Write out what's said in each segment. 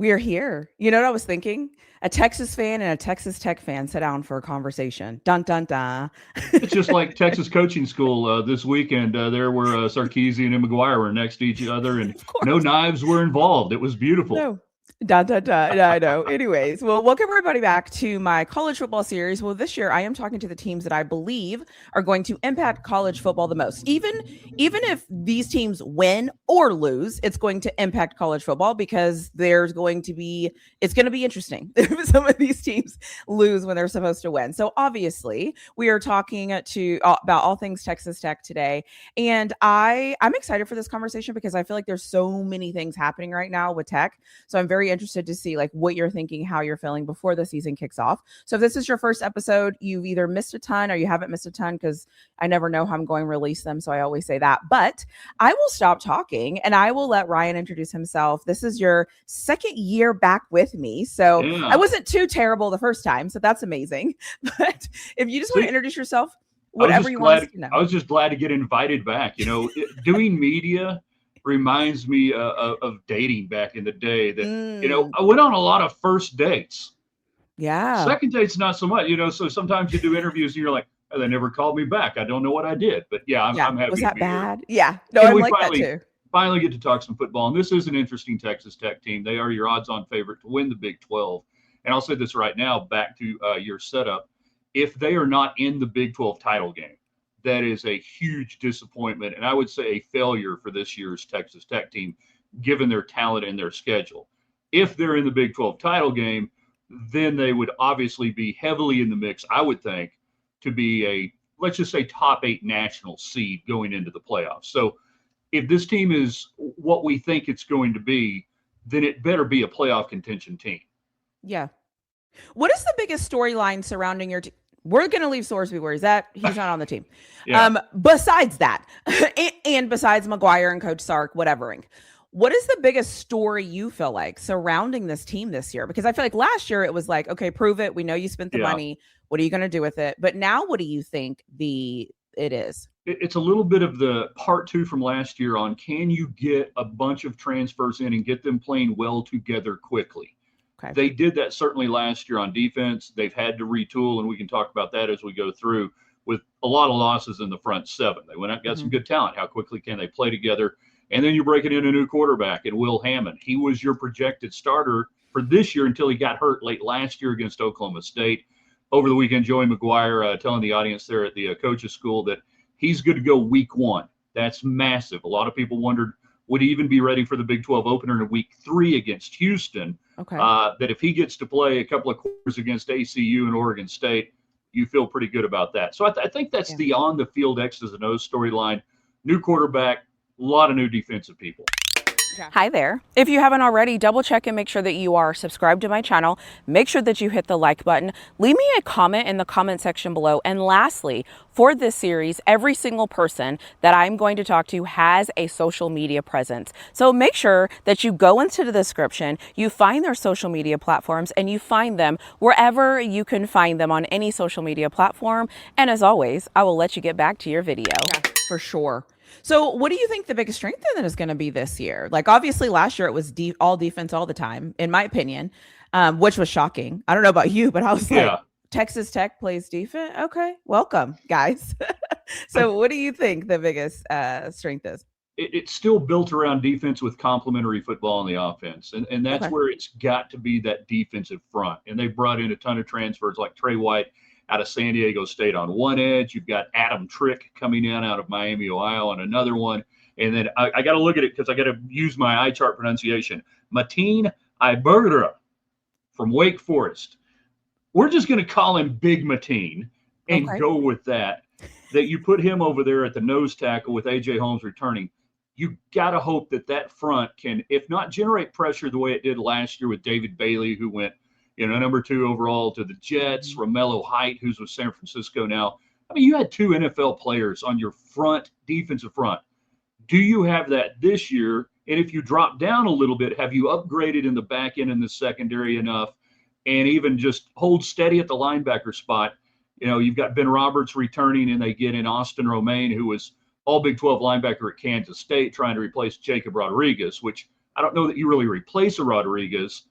We are here. You know what I was thinking? A Texas fan and a Texas Tech fan sit down for a conversation. Dun dun dun. It's just like Texas coaching school this weekend. There were Sarkeesian and McGuire were next to each other, and Of no course. knives were involved. It was beautiful. No. Da, da, da. Yeah, I know. Anyways, well, welcome everybody back to my college football series. Well, this year I am talking to the teams that I believe are going to impact college football the most. Even if these teams win or lose, it's going to impact college football because it's going to be interesting if some of these teams lose when they're supposed to win. So obviously, we are talking about all things Texas Tech today, and I'm excited for this conversation because I feel like there's so many things happening right now with Tech. So I'm very interested to see like what you're thinking, how you're feeling before the season kicks off. So if this is your first episode, you've either missed a ton or you haven't missed a ton because I never know how I'm going to release them. So I always say that. But I will stop talking and I will let Ryan introduce himself. This is your second year back with me. So I Yeah. wasn't too terrible the first time. So that's amazing. But if you just want to See, introduce yourself, I was whatever just you want us glad. to know. I was just glad to get invited back. Doing media reminds me of dating back in the day. That Mm, I went on a lot of first dates. yeah. Second dates, not so much. So sometimes you do interviews and you're like, oh, they never called me back. I don't know what I did, but yeah, I'm Yeah. Was happy to that be here. bad? Yeah. No, And I'm we like that finally too. finally get to talk some football. And this is an interesting Texas Tech team. They are your odds-on favorite to win the Big 12. And I'll say this right now, back to your setup. If they are not in the Big 12 title game, that is a huge disappointment, and I would say a failure for this year's Texas Tech team, given their talent and their schedule. If they're in the Big 12 title game, then they would obviously be heavily in the mix, I would think, to be a, let's just say, top 8 national seed going into the playoffs. So if this team is what we think it's going to be, then it better be a playoff contention team. Yeah. What is the biggest storyline surrounding your team? We're going to leave Sorsby where he's at. He's not on the team. Yeah. Besides that, and besides McGuire and Coach Sark, whatevering, what is the biggest story you feel like surrounding this team this year? Because I feel like last year it was like, okay, prove it. We know you spent the Yeah. money. What are you going to do with it? But now, what do you think it is? It's a little bit of the part two from last year on can you get a bunch of transfers in and get them playing well together quickly? Okay. They did that certainly last year on defense. They've had to retool, and we can talk about that as we go through with a lot of losses in the front seven. They went out and got some Mm-hmm. good talent. How quickly can they play together? And then you're breaking in a new quarterback in Will Hammond. He was your projected starter for this year until he got hurt late last year against Oklahoma State. Over the weekend, Joey McGuire telling the audience there at the coaches' school that he's good to go week one. That's massive. A lot of people wondered would he even be ready for the Big 12 opener in week 3 against Houston? Okay. That if he gets to play a couple of quarters against ACU and Oregon State, you feel pretty good about that. So I think that's Yeah. the on the field X's and O's storyline. New quarterback, a lot of new defensive people. Hi there. If you haven't already, double check and make sure that you are subscribed to my channel. Make sure that you hit the like button. Leave me a comment in the comment section below. And lastly, for this series, every single person that I'm going to talk to has a social media presence. So make sure that you go into the description, you find their social media platforms, and you find them wherever you can find them on any social media platform. And as always, I will let you get back to your video. Yeah, for sure. So, what do you think the biggest strength then is going to be this year? Like, obviously, last year it was all defense all the time, in my opinion, which was shocking. I don't know about you, but I was like, Yeah, Texas Tech plays defense. Okay, welcome, guys. So, what do you think the biggest strength is? it's still built around defense with complementary football on the offense. And that's Okay. where it's got to be that defensive front. And they brought in a ton of transfers like Trey White out of San Diego State on one edge. You've got Adam Trick coming in out of Miami, Ohio on another one. And then I got to look at it because I got to use my eye chart pronunciation. Mateen Iberra from Wake Forest. We're just going to call him Big Mateen and Okay. go with that. That you put him over there at the nose tackle with AJ Holmes returning. You got to hope that that front can, if not generate pressure the way it did last year with David Bailey, who went, number 2 overall to the Jets, Romello Height, who's with San Francisco now. I mean, you had 2 NFL players on your front, defensive front. Do you have that this year? And if you drop down a little bit, have you upgraded in the back end and the secondary enough and even just hold steady at the linebacker spot? You've got Ben Roberts returning, and they get in Austin Romaine, who was all Big 12 linebacker at Kansas State, trying to replace Jacob Rodriguez, which I don't know that you really replace a Rodriguez,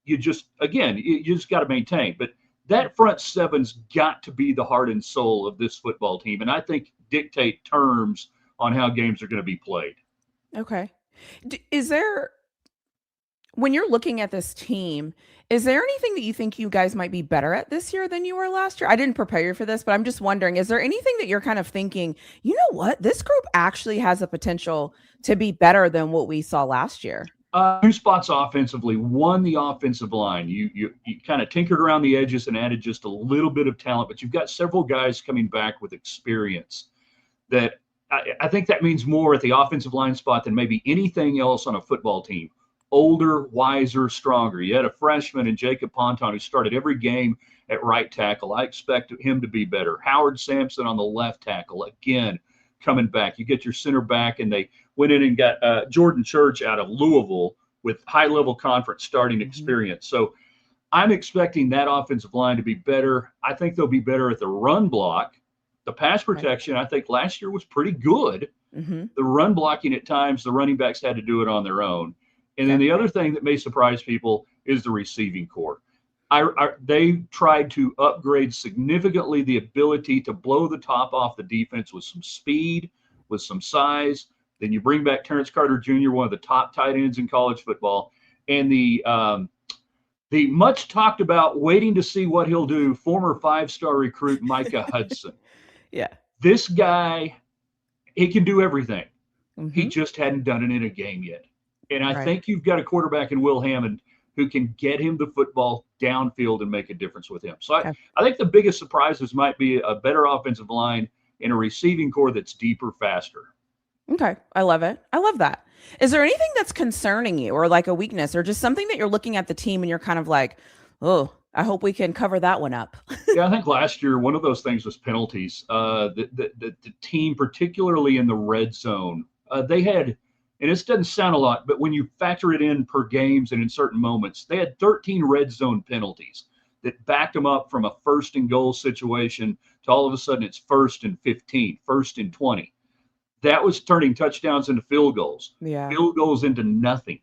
you just got to maintain. But that front seven's got to be the heart and soul of this football team, and I think dictate terms on how games are going to be played. Okay. Is there, when you're looking at this team, is there anything that you think you guys might be better at this year than you were last year? I didn't prepare you for this, but I'm just wondering, is there anything that you're kind of thinking, you know what, this group actually has the potential to be better than what we saw last year? 2 spots offensively. One, the offensive line. You kind of tinkered around the edges and added just a little bit of talent, but you've got several guys coming back with experience that I think that means more at the offensive line spot than maybe anything else on a football team. Older, wiser, stronger. You had a freshman in Jacob Ponton who started every game at right tackle. I expect him to be better. Howard Sampson on the left tackle, again, coming back. You get your center back, and they went in and got Jordan Church out of Louisville with high-level conference starting experience. So I'm expecting that offensive line to be better. I think they'll be better at the run block. The pass protection, I think last year was pretty good. The run blocking at times, the running backs had to do it on their own. And then the other thing that may surprise people is the receiving core. They tried to upgrade significantly the ability to blow the top off the defense with some speed, with some size. Then you bring back Terrence Carter Jr., one of the top tight ends in college football, and the much talked about waiting to see what he'll do, former 5-star recruit Micah Hudson. Yeah. This guy, he can do everything. He just hadn't done it in a game yet. And I think you've got a quarterback in Will Hammond who can get him the football downfield and make a difference with him. So I think the biggest surprises might be a better offensive line and a receiving core that's deeper, faster. Okay. I love it. I love that. Is there anything that's concerning you or like a weakness or just something that you're looking at the team and you're kind of like, oh, I hope we can cover that one up? Yeah, I think last year one of those things was penalties. The team, particularly in the red zone, they had, and this doesn't sound a lot, but when you factor it in per games and in certain moments, they had 13 red zone penalties that backed them up from a 1st and goal situation to all of a sudden it's 1st and 15, 1st and 20. That was turning touchdowns into field goals, field goals into nothing.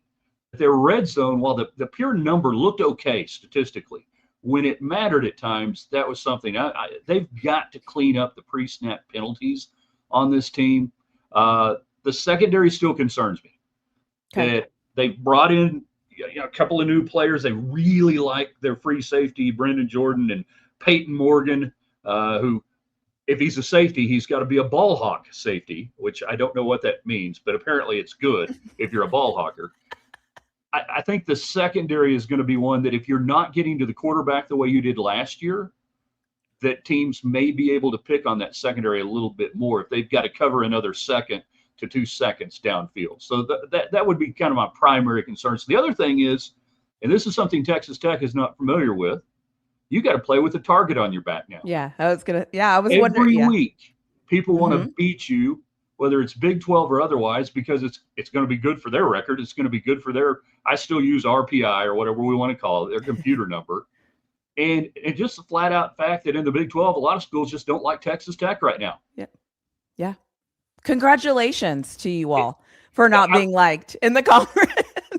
Their red zone, while the pure number looked okay statistically, when it mattered at times, that was something. They've got to clean up the pre-snap penalties on this team. The secondary still concerns me. That they brought in a couple of new players. They really like their free safety, Brendan Jordan and Peyton Morgan, who, if he's a safety, he's got to be a ball hawk safety, which I don't know what that means, but apparently it's good if you're a ball hawker. I think the secondary is going to be one that if you're not getting to the quarterback the way you did last year, that teams may be able to pick on that secondary a little bit more if they've got to cover another 2 to 2 seconds downfield. So that would be kind of my primary concern. So the other thing is, and this is something Texas Tech is not familiar with, you got to play with a target on your back now. Yeah, I was wondering. Every week, people want to beat you, whether it's Big 12 or otherwise, because it's going to be good for their record. It's going to be good for their, I still use RPI or whatever we want to call it, their computer number. And just the flat out fact that in the Big 12, a lot of schools just don't like Texas Tech right now. Yeah. Congratulations to you all for not being liked in the conference.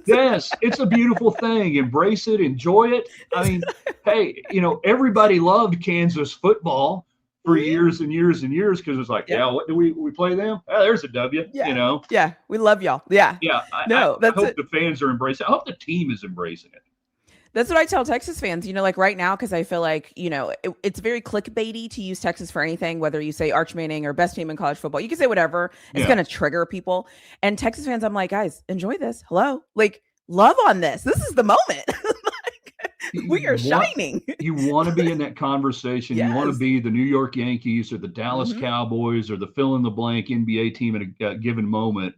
Yes, it's a beautiful thing. Embrace it, enjoy it. I mean, hey, everybody loved Kansas football for years and years and years because it's like, what do we play them? Oh, there's a W, Yeah, we love y'all. Yeah. Yeah. I hope the fans are embracing it. I hope the team is embracing it. That's what I tell Texas fans, like right now, because I feel like, it's very clickbaity to use Texas for anything, whether you say Arch Manning or best team in college football. You can say whatever. It's going to trigger people. And Texas fans, I'm like, guys, enjoy this. Hello. Like, love on this. This is the moment. We are shining. You want to be in that conversation. Yes. You want to be the New York Yankees or the Dallas Cowboys or the fill-in-the-blank NBA team at a given moment,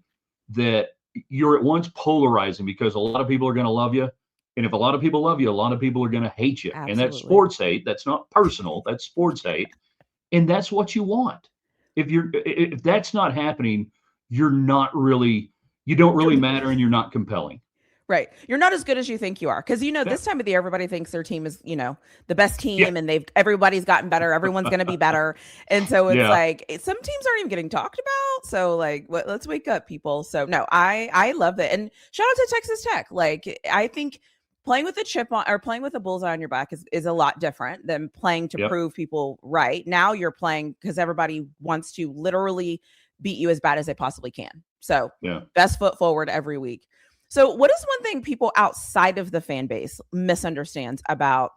that you're at once polarizing because a lot of people are going to love you. And if a lot of people love you, a lot of people are going to hate you. Absolutely. And that's sports hate. That's not personal. That's sports hate. And that's what you want. If that's not happening, you don't really matter and you're not compelling. Right. You're not as good as you think you are. Because, this time of the year, everybody thinks their team is, the best team and everybody's gotten better. Everyone's going to be better. And so it's like some teams aren't even getting talked about. So like, let's wake up, people. So no, I love it. And shout out to Texas Tech. Like, I think playing with a chip on or playing with a bullseye on your back is a lot different than playing to prove people right. Now you're playing because everybody wants to literally beat you as bad as they possibly can. So best foot forward every week. So what is one thing people outside of the fan base misunderstands about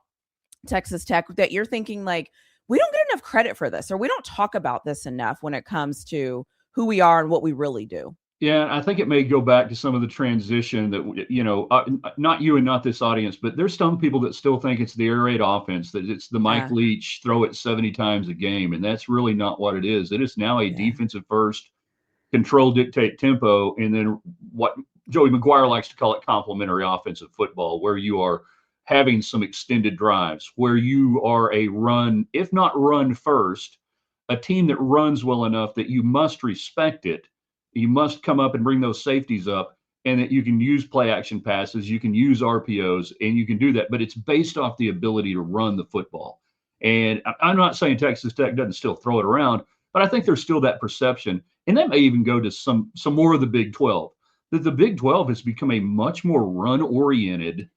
Texas Tech that you're thinking like, we don't get enough credit for this, or we don't talk about this enough when it comes to who we are and what we really do? Yeah, I think it may go back to some of the transition that, not you and not this audience, but there's some people that still think it's the air raid offense, that it's the Mike Leach throw it 70 times a game. And that's really not what it is. It is now a defensive first, control, dictate tempo. And then what Joey McGuire likes to call it complementary offensive football, where you are having some extended drives, where you are a run, if not run first, a team that runs well enough that you must respect it. You must come up and bring those safeties up, and that you can use play action passes, you can use RPOs, and you can do that. But it's based off the ability to run the football. And I'm not saying Texas Tech doesn't still throw it around, but I think there's still that perception. And that may even go to some more of the Big 12, that the Big 12 has become a much more run-oriented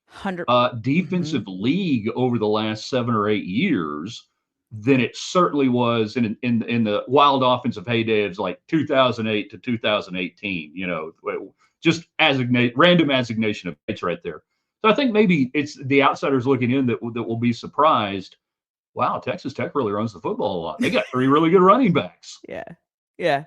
defensive league over the last 7 or 8 years than it certainly was in the wild offensive heyday of like 2008 to 2018, just random assignation of dates right there. So I think maybe it's the outsiders looking in that will be surprised. Wow, Texas Tech really runs the football a lot. They got 3 really good running backs. Yeah.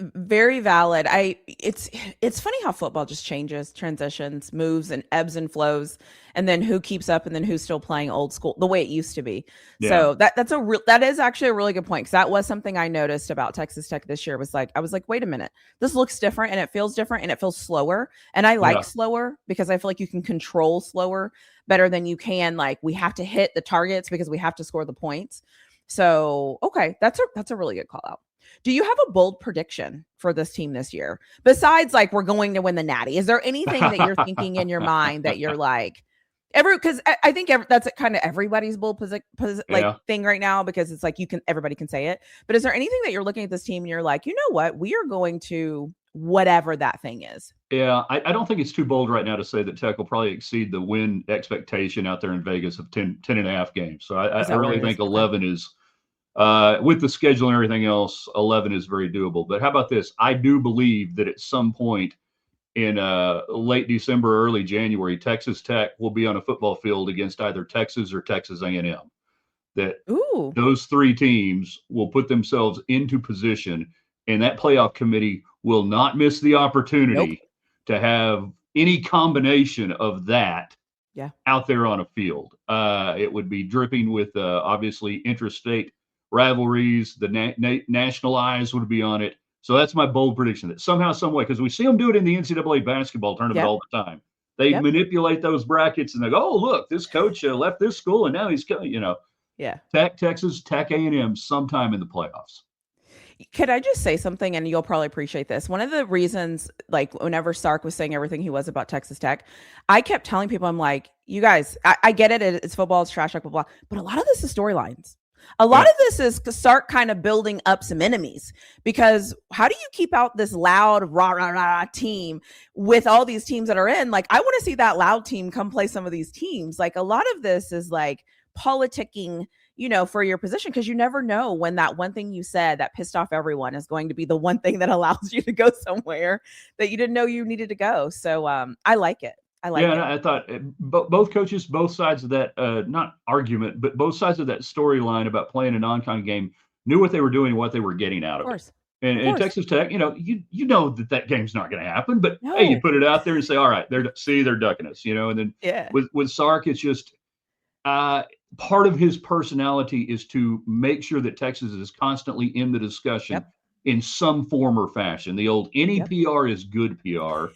Very valid. It's funny how football just changes, transitions, moves, and ebbs and flows, and then who keeps up, and then who's still playing old school the way it used to be. So that is actually a really good point, because that was something I noticed about Texas Tech this year. I was like, wait a minute, this looks different, and it feels different, and it feels slower. And I like slower because I feel like you can control slower better than you can. Like, we have to hit the targets because we have to score the points. So okay, that's a really good call out. Do you have a bold prediction for this team this year? Besides, like, we're going to win the Natty, is there anything that you're thinking in your mind that you're like, because I think that's kind of everybody's bold thing right now, because it's like everybody can say it. But is there anything that you're looking at this team and you're like, you know what, we are going to whatever that thing is? Yeah, I don't think it's too bold right now to say that Tech will probably exceed the win expectation out there in Vegas of 10 and a half games. So I really think 11 is. With the schedule and everything else, 11 is very doable. But how about this? I do believe that at some point in late December, early January, Texas Tech will be on a football field against either Texas or Texas A&M. That those 3 teams will put themselves into position, and that playoff committee will not miss the opportunity to have any combination of that out there on a field. It would be dripping with obviously interstate rivalries. The national eyes would be on it. So that's my bold prediction, that somehow, some way, because we see them do it in the NCAA basketball tournament all the time. They manipulate those brackets and they go, oh, look, this coach left this school and now he's coming, Tech, Texas, Tech A&M sometime in the playoffs. Could I just say something, and you'll probably appreciate this? One of the reasons, like, whenever Sark was saying everything he was about Texas Tech, I kept telling people, I'm like, you guys, I get it. It's football, it's trash talk, blah, blah, blah. But a lot of this is storylines. A lot of this is Sark kind of building up some enemies, because how do you keep out this loud rah, rah, rah team with all these teams that are in? Like, I want to see that loud team come play some of these teams. Like, a lot of this is like politicking, for your position, because you never know when that one thing you said that pissed off everyone is going to be the one thing that allows you to go somewhere that you didn't know you needed to go. So I like it. I thought both coaches, both sides of that, not argument, but both sides of that storyline about playing a non-con game knew what they were doing and what they were getting out of it. And Texas Tech, you know that game's not going to happen, but hey, you put it out there and say, all right, they're ducking us, and then with Sark, it's just part of his personality is to make sure that Texas is constantly in the discussion in some form or fashion. The old any PR is good PR.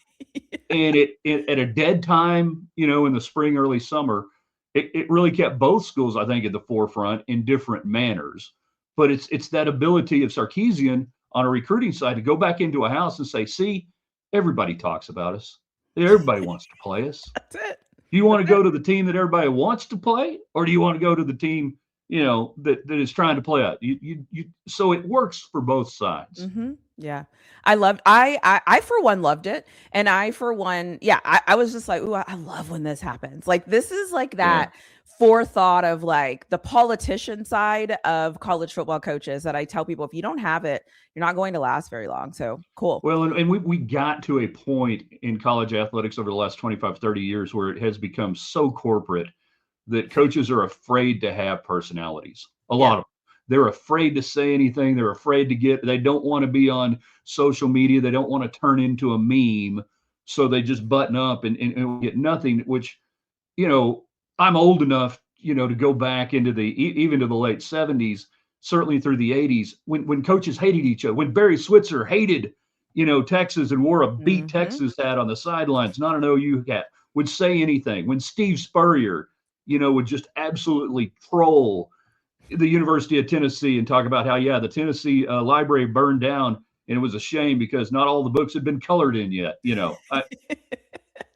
And it at a dead time, in the spring, early summer, it really kept both schools, I think, at the forefront in different manners. But it's that ability of Sarkisian on a recruiting side to go back into a house and say, see, everybody talks about us. Everybody wants to play us. That's it. Do you want to go to the team that everybody wants to play, or do you want to go to the team that is trying to play out. So it works for both sides. Yeah. I for one loved it. And I for one, yeah, I was just like, ooh, I love when this happens. Like this is like Yeah. that forethought of like the politician side of college football coaches that I tell people if you don't have it, you're not going to last very long. So cool. Well, and we got to a point in college athletics over the last 25, 30 years where it has become so corporate that coaches are afraid to have personalities. A lot Yeah. of them. They're afraid to say anything. They're afraid they don't want to be on social media. They don't want to turn into a meme. So they just button up and get nothing, which, I'm old enough, to go back into even to the late 70s, certainly through the 80s, when coaches hated each other, when Barry Switzer hated, Texas and wore a beat Texas hat on the sidelines, not an OU hat, would say anything. When Steve Spurrier, would just absolutely troll the University of Tennessee and talk about how, yeah, the Tennessee library burned down and it was a shame because not all the books had been colored in yet.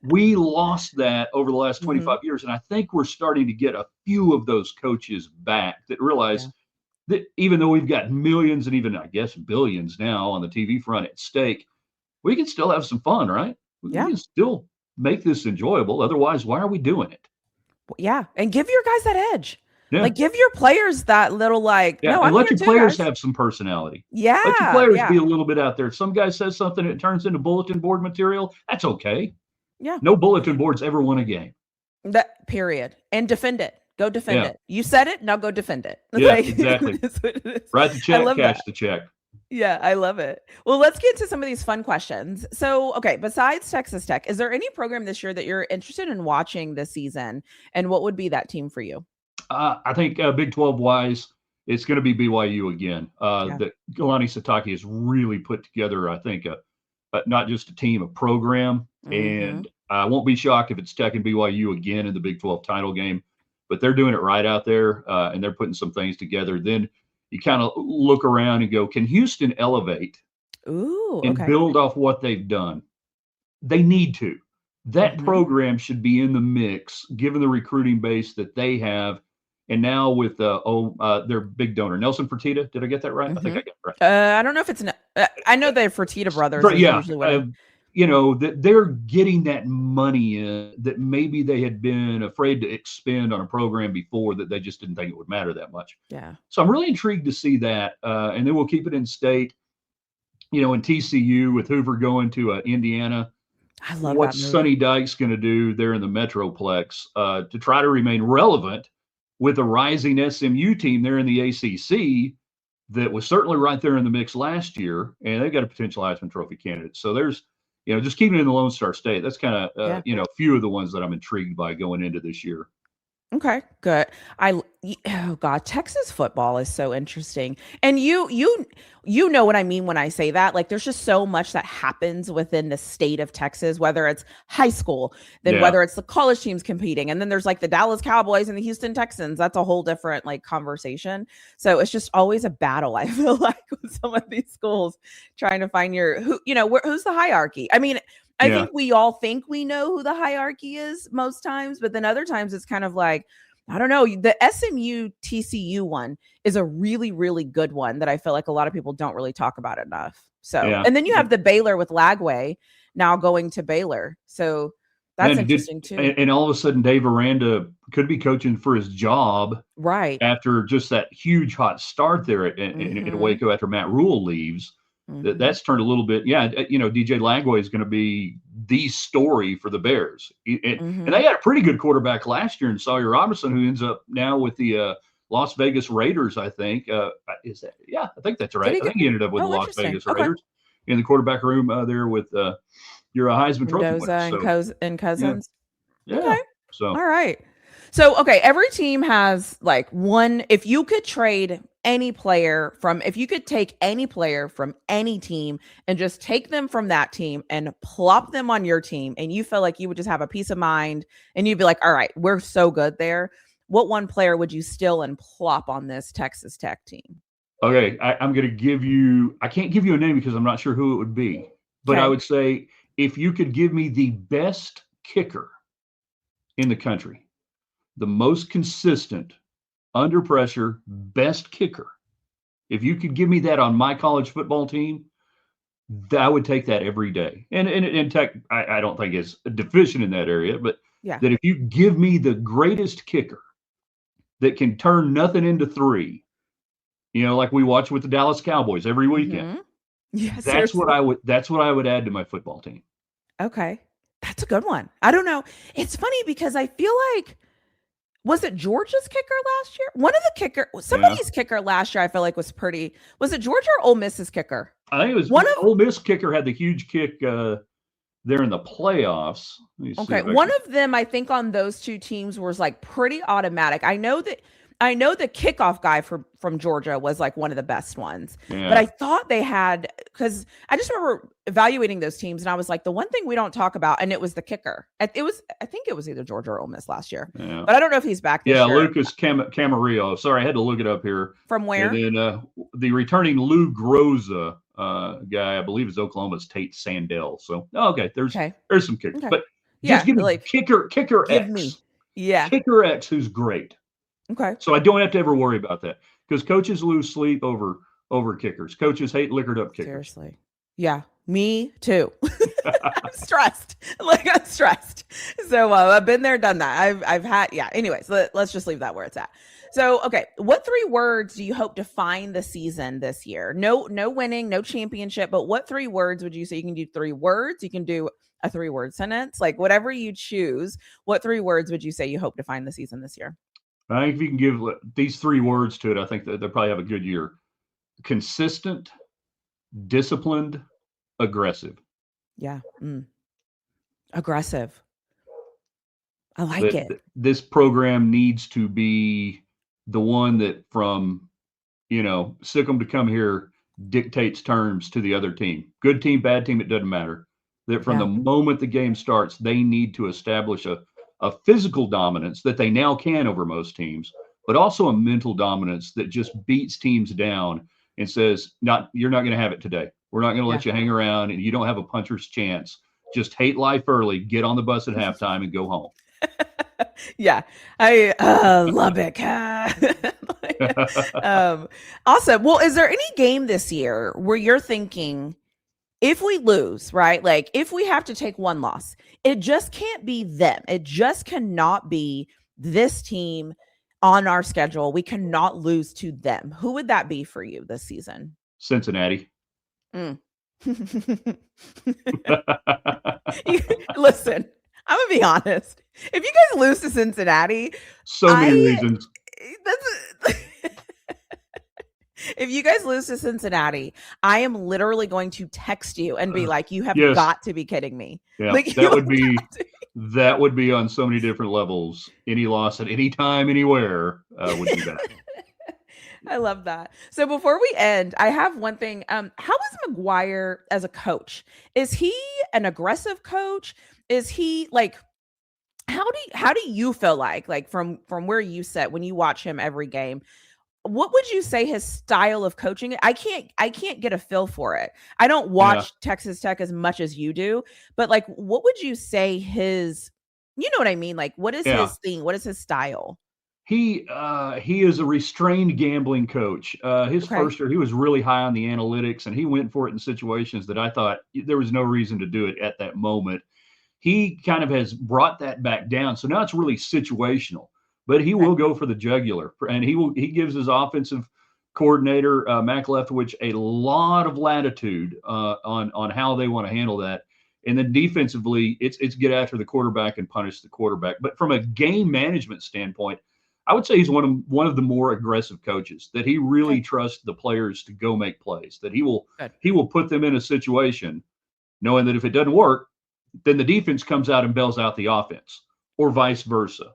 We lost that over the last 25 years. And I think we're starting to get a few of those coaches back that realize that even though we've got millions and even, I guess, billions now on the TV front at stake, we can still have some fun, right? We Yeah. can still make this enjoyable. Otherwise, why are we doing it? Yeah. And give your guys that edge. Yeah. Like give your players that little like, yeah, no, and I'm let here your too, players guys. have some personality. Yeah. Let your players Yeah. be a little bit out there. If some guy says something that turns into bulletin board material, that's okay. Yeah. No bulletin boards ever won a game. That period. And defend it. Go defend Yeah. it. You said it, now go defend it. Yeah, Like, exactly. that's what it is. Write the I check, love cash that. the check. Yeah, I love it. Well, let's get to some of these fun questions. So, okay, besides Texas Tech, is there any program this year that you're interested in watching this season? And what would be that team for you? I think Big 12 wise, it's going to be BYU again. Yeah. That Kalani Sitake has really put together, I think, not just a team, a program. Mm-hmm. And I won't be shocked if it's Tech and BYU again in the Big 12 title game. But they're doing it right out there, and they're putting some things together. Then you kind of look around and go, can Houston elevate Ooh, and okay. build off what they've done? They need to. That Mm-hmm. program should be in the mix, given the recruiting base that they have. And now with their big donor, Nelson Fertitta. Did I get that right? I think Mm-hmm. I got it right. I don't know if it's I know the Fertitta brothers But is yeah, usually what that they're getting that money in that maybe they had been afraid to expend on a program before that they just didn't think it would matter that much. yeah. So I'm really intrigued to see that. And then we'll keep it in state, in TCU with Hoover going to Indiana. I love that What's move. Sonny Dykes going to do there in the Metroplex to try to remain relevant with a rising SMU team there in the ACC that was certainly right there in the mix last year, and they've got a potential Heisman Trophy candidate. So there's, just keeping it in the Lone Star State. That's kind of, Yeah. a few of the ones that I'm intrigued by going into this year. Okay, good. Oh God, Texas football is so interesting. And you know what I mean when I say that. Like there's just so much that happens within the state of Texas, whether it's high school, then Yeah. whether it's the college teams competing, and then there's like the Dallas Cowboys and the Houston Texans. That's a whole different like conversation. So it's just always a battle, I feel like, with some of these schools trying to find who's the hierarchy. I mean, I Yeah. think we all think we know who the hierarchy is most times, but then other times it's kind of like, I don't know. The SMU TCU one is a really, really good one that I feel like a lot of people don't really talk about enough. So, Yeah. and then you have the Baylor with Lagway now going to Baylor. So that's interesting too. And all of a sudden, Dave Aranda could be coaching for his job Right. after just that huge hot start there in Waco after Matt Rule leaves. Mhm. That's turned a little bit. Yeah, DJ Lagway is going to be the story for the Bears, and they had a pretty good quarterback last year in Sawyer Robinson, who ends up now with the Las Vegas Raiders. I think is that? Yeah, I think that's right. I think he ended up with the Las Vegas Raiders in the quarterback room there with your Heisman Trophy winner. And Cousins. Yeah. Okay. So all right. So, okay, every team has like one. If you could take any player from any team and just take them from that team and plop them on your team, and you feel like you would just have a peace of mind and you'd be like, all right, we're so good there. What one player would you still and plop on this Texas Tech team? Okay, I'm going to give you, I can't give you a name because I'm not sure who it would be, but I would say if you could give me the best kicker in the country, the most consistent, under pressure, best kicker. If you could give me that on my college football team, I would take that every day. And Tech, I don't think is deficient in that area, but Yeah. that if you give me the greatest kicker that can turn nothing into three, like we watch with the Dallas Cowboys every weekend. Mm-hmm. Yeah, That's seriously. that's what I would add to my football team. Okay. That's a good one. I don't know. It's funny because I feel like, was it Georgia's kicker last year? One of the somebody's kicker last year, I feel like was it Georgia or Ole Miss's kicker? I think it was Ole Miss kicker had the huge kick there in the playoffs. Okay. One of them, I think on those two teams was like pretty automatic. I know the kickoff guy from Georgia was like one of the best ones, but I thought they had, because I just remember evaluating those teams and I was like, the one thing we don't talk about, and it was the kicker. I think it was either Georgia or Ole Miss last year, but I don't know if he's back this year. Lucas Camarillo. Sorry, I had to look it up here. From where? And then the returning Lou Groza guy, I believe, is Oklahoma's Tate Sandell. So there's some kickers, but just give me like kicker X. Me. Yeah, kicker X, who's great. Okay. So I don't have to ever worry about that because coaches lose sleep over kickers. Coaches hate liquored up kickers. Seriously. Yeah, me too. I'm stressed. I'm stressed. So I've been there, done that. I've had, anyways, let's just leave that where it's at. So, okay. What 3 words do you hope define the season this year? No winning, no championship, but what 3 words would you say? You can do 3 words. You can do a 3-word sentence, like whatever you choose. What 3 words would you say you hope define the season this year? I think if you can give these 3 words to it, I think that they'll probably have a good year. Consistent, disciplined, aggressive. Yeah. Aggressive. I like it. This program needs to be the one that from, sick them to come here dictates terms to the other team. Good team, bad team, it doesn't matter. That from the moment the game starts, they need to establish a physical dominance that they now can over most teams, but also a mental dominance that just beats teams down and says, you're not going to have it today. We're not going to let you hang around and you don't have a puncher's chance. Just hate life early, get on the bus at halftime and go home. Yeah, I love it. Awesome. Well, is there any game this year where you're thinking, if we lose, right? Like if we have to take one loss, it just can't be them. It just cannot be this team on our schedule. We cannot lose to them. Who would that be for you this season? Cincinnati. Listen, I'm gonna be honest. If you guys lose to Cincinnati, so many reasons. If you guys lose to Cincinnati, I am literally going to text you and be like, "You have got to be kidding me!" Yeah, like, that would be on so many different levels. Any loss at any time, anywhere would be bad. I love that. So before we end, I have one thing. How is McGuire as a coach? Is he an aggressive coach? Is he like? How do you feel like from where you sit when you watch him every game? What would you say his style of coaching? I can't get a feel for it. I don't watch Texas Tech as much as you do, but like, what would you say his, you know what I mean? Like, what is his thing? What is his style? He is a restrained gambling coach. His first year, he was really high on the analytics and he went for it in situations that I thought there was no reason to do it at that moment. He kind of has brought that back down. So now it's really situational. But he will go for the jugular, and he gives his offensive coordinator Mac Leftwich a lot of latitude on how they want to handle that. And then defensively, it's get after the quarterback and punish the quarterback. But from a game management standpoint, I would say he's one of the more aggressive coaches. That he really trusts the players to go make plays. That he will put them in a situation, knowing that if it doesn't work, then the defense comes out and bails out the offense, or vice versa.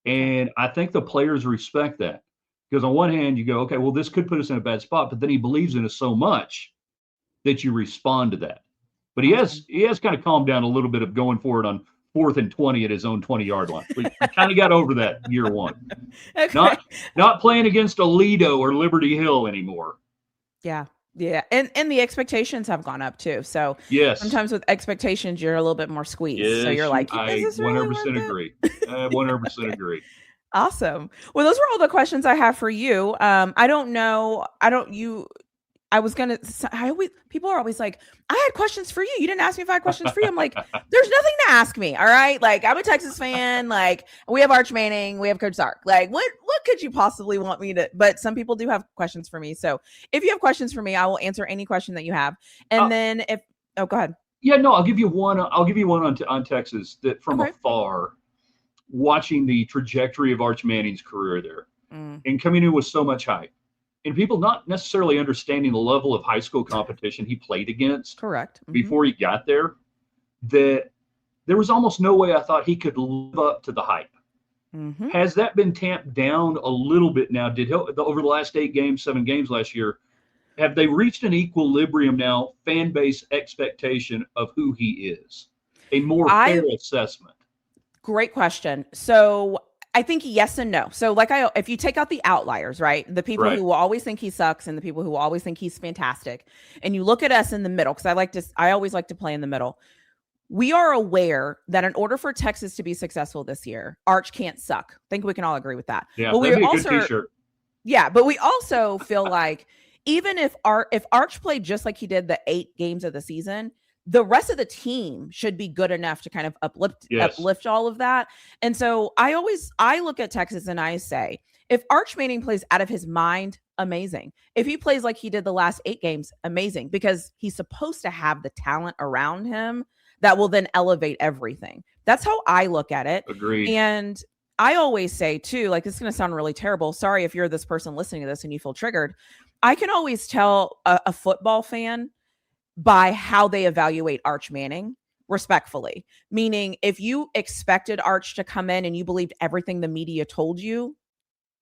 And I think the players respect that because on one hand you go, okay, well, this could put us in a bad spot, but then he believes in us so much that you respond to that. But he has kind of calmed down a little bit of going for it on 4th and 20 at his own 20-yard line. We kind of got over that year one. Not playing against Aledo or Liberty Hill anymore. Yeah. Yeah. And the expectations have gone up too. So sometimes with expectations, you're a little bit more squeezed. So you're like, I 100% agree. I 100% agree. Awesome. Well, those were all the questions I have for you. I don't know. I was gonna. People are always like, I had questions for you. You didn't ask me if I had questions for you. I'm like, there's nothing to ask me. All right. Like, I'm a Texas fan. Like, we have Arch Manning, we have Coach Sark. Like, what could you possibly want me to? But some people do have questions for me. So if you have questions for me, I will answer any question that you have. And then go ahead. Yeah, no, I'll give you one. I'll give you one on Texas that from afar, watching the trajectory of Arch Manning's career there, and coming in with so much hype. And people not necessarily understanding the level of high school competition he played against before he got there, that there was almost no way I thought he could live up to the hype. Has that been tamped down a little bit now? Over the last 7 games last year, have they reached an equilibrium now, fan base expectation of who he is? A more fair assessment? Great question. So I think yes and no. So if you take out the outliers, right? The people who will always think he sucks and the people who will always think he's fantastic, and you look at us in the middle, because I always like to play in the middle. We are aware that in order for Texas to be successful this year, Arch can't suck. I think we can all agree with that. Yeah, but that'd be a good t-shirt. Yeah, but we also feel like even if Arch played just like he did the 8 games of the season, the rest of the team should be good enough to kind of uplift all of that. And so I look at Texas and I say, if Arch Manning plays out of his mind, amazing. If he plays like he did the last 8 games, amazing, because he's supposed to have the talent around him that will then elevate everything. That's how I look at it. Agreed. And I always say too, like, this is going to sound really terrible. Sorry if you're this person listening to this and you feel triggered. I can always tell a football fan by how they evaluate Arch Manning respectfully. Meaning, if you expected Arch to come in and you believed everything the media told you,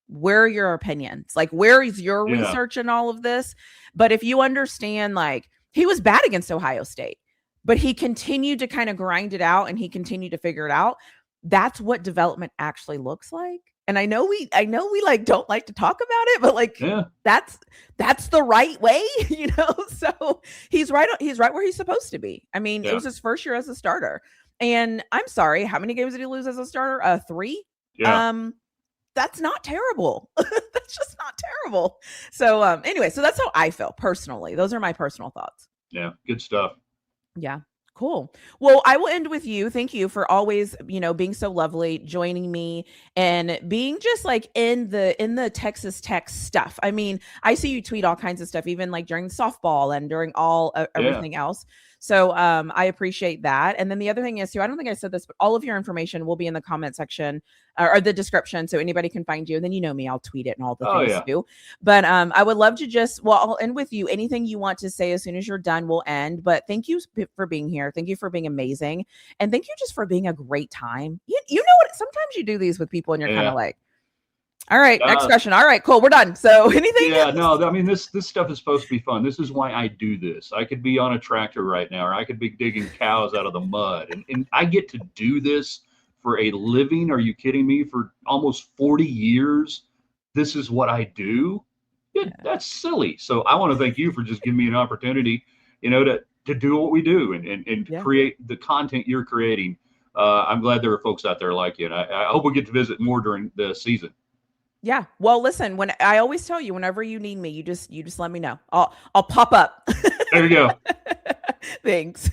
where are your opinions? Like, where is your research in all of this? But if you understand, like, he was bad against Ohio State, but he continued to kind of grind it out and he continued to figure it out. That's what development actually looks like. And I know we like don't like to talk about it, but like that's the right way, So he's right where he's supposed to be. I mean, it was his first year as a starter. And I'm sorry, how many games did he lose as a starter? 3. Yeah. That's not terrible. That's just not terrible. So anyway, so that's how I feel personally. Those are my personal thoughts. Yeah, good stuff. Yeah. Cool. Well, I will end with you. Thank you for always, being so lovely, joining me and being just like in the Texas Tech stuff. I mean, I see you tweet all kinds of stuff, even like during softball and during everything else. So I appreciate that. And then the other thing is too, I don't think I said this, but all of your information will be in the comment section or the description. So anybody can find you. And then me, I'll tweet it and all the things too. But I would love to I'll end with you. Anything you want to say as soon as you're done, we'll end. But thank you for being here. Thank you for being amazing. And thank you just for being a great time. You know what? Sometimes you do these with people and you're kind of like, all right, next question. All right, cool. We're done. So anything? Yeah, no, I mean, this stuff is supposed to be fun. This is why I do this. I could be on a tractor right now, or I could be digging cows out of the mud. And I get to do this for a living. Are you kidding me? For almost 40 years, this is what I do. That's silly. So I want to thank you for just giving me an opportunity, to do what we do and create the content you're creating. I'm glad there are folks out there like you. And I hope we get to visit more during the season. Yeah. Well, listen, when I always tell you, whenever you need me, you just let me know. I'll pop up. There you go. Thanks.